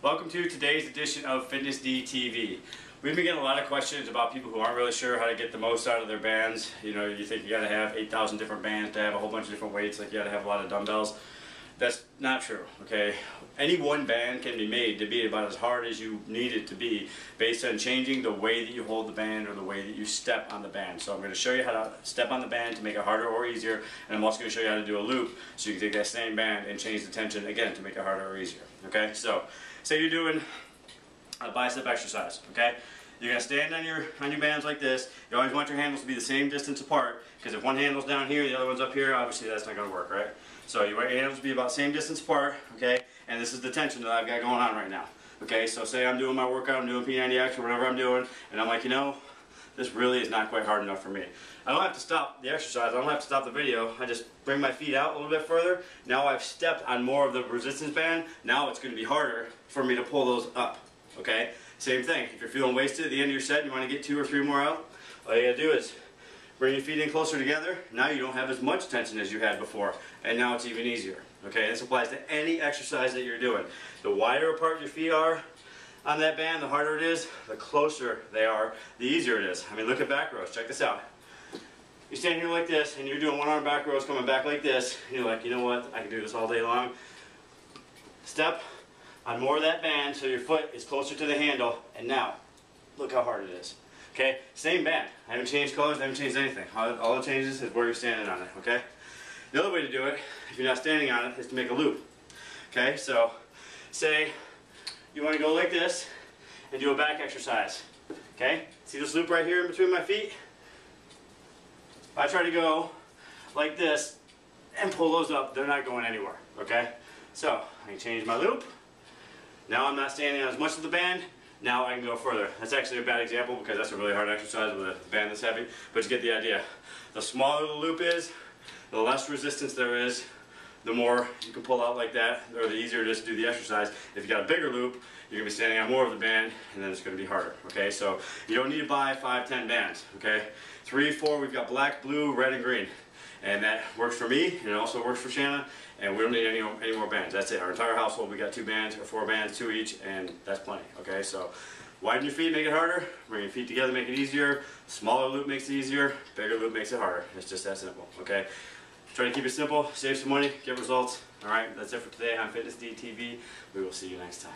Welcome to today's edition of Fitness D TV. We've been getting a lot of questions about people who aren't really sure how to get the most out of their bands. You know, you think you gotta have 8,000 different bands to have a whole bunch of different weights, like you gotta have a lot of dumbbells. That's not true, okay? Any one band can be made to be about as hard as you need it to be based on changing the way that you hold the band or the way that you step on the band. So I'm going to show you how to step on the band to make it harder or easier, and I'm also going to show you how to do a loop so you can take that same band and change the tension again to make it harder or easier, okay? So, say you're doing a bicep exercise, okay? You're going to stand on your bands like this. You always want your handles to be the same distance apart, because if one handle's down here, the other one's up here, obviously that's not going to work, right? So you want your handles to be about the same distance apart, okay? And this is the tension that I've got going on right now, okay? So say I'm doing my workout, I'm doing P90X or whatever I'm doing, and I'm like, you know, this really is not quite hard enough for me. I don't have to stop the exercise, I don't have to stop the video, I just bring my feet out a little bit further. Now I've stepped on more of the resistance band, now it's going to be harder for me to pull those up, okay? Same thing, if you're feeling wasted at the end of your set and you want to get 2 or 3 more out, all you gotta do is bring your feet in closer together. Now you don't have as much tension as you had before, and now it's even easier. Okay, this applies to any exercise that you're doing. The wider apart your feet are on that band, the harder it is. The closer they are, the easier it is. I mean, look at back rows. Check this out. You stand here like this, and you're doing one arm back rows coming back like this. And you're like, you know what? I can do this all day long. Step on more of that band so your foot is closer to the handle, and now look how hard it is. Okay, same band. I haven't changed colors, I haven't changed anything. All it changes is where you're standing on it, okay? The other way to do it, if you're not standing on it, is to make a loop. Okay, so say you want to go like this and do a back exercise. Okay, see this loop right here in between my feet? If I try to go like this and pull those up, they're not going anywhere, okay? So, I can change my loop. Now I'm not standing on as much of the band. Now I can go further. That's actually a bad example because that's a really hard exercise with a band that's heavy, but you get the idea. The smaller the loop is, the less resistance there is, the more you can pull out like that, or the easier it is to do the exercise. If you got a bigger loop, you're going to be standing on more of the band, and then it's going to be harder. Okay, so you don't need to buy 5, 10 bands. Okay, 3, 4, we've got black, blue, red, and green. And that works for me, and it also works for Shanna, and we don't need any more bands. That's it. Our entire household, we got 2 bands, or 4 bands, 2 each, and that's plenty. Okay, so widen your feet, make it harder. Bring your feet together, make it easier. Smaller loop makes it easier. Bigger loop makes it harder. It's just that simple. Okay, try to keep it simple, save some money, get results. All right, that's it for today on Fitness D TV. We will see you next time.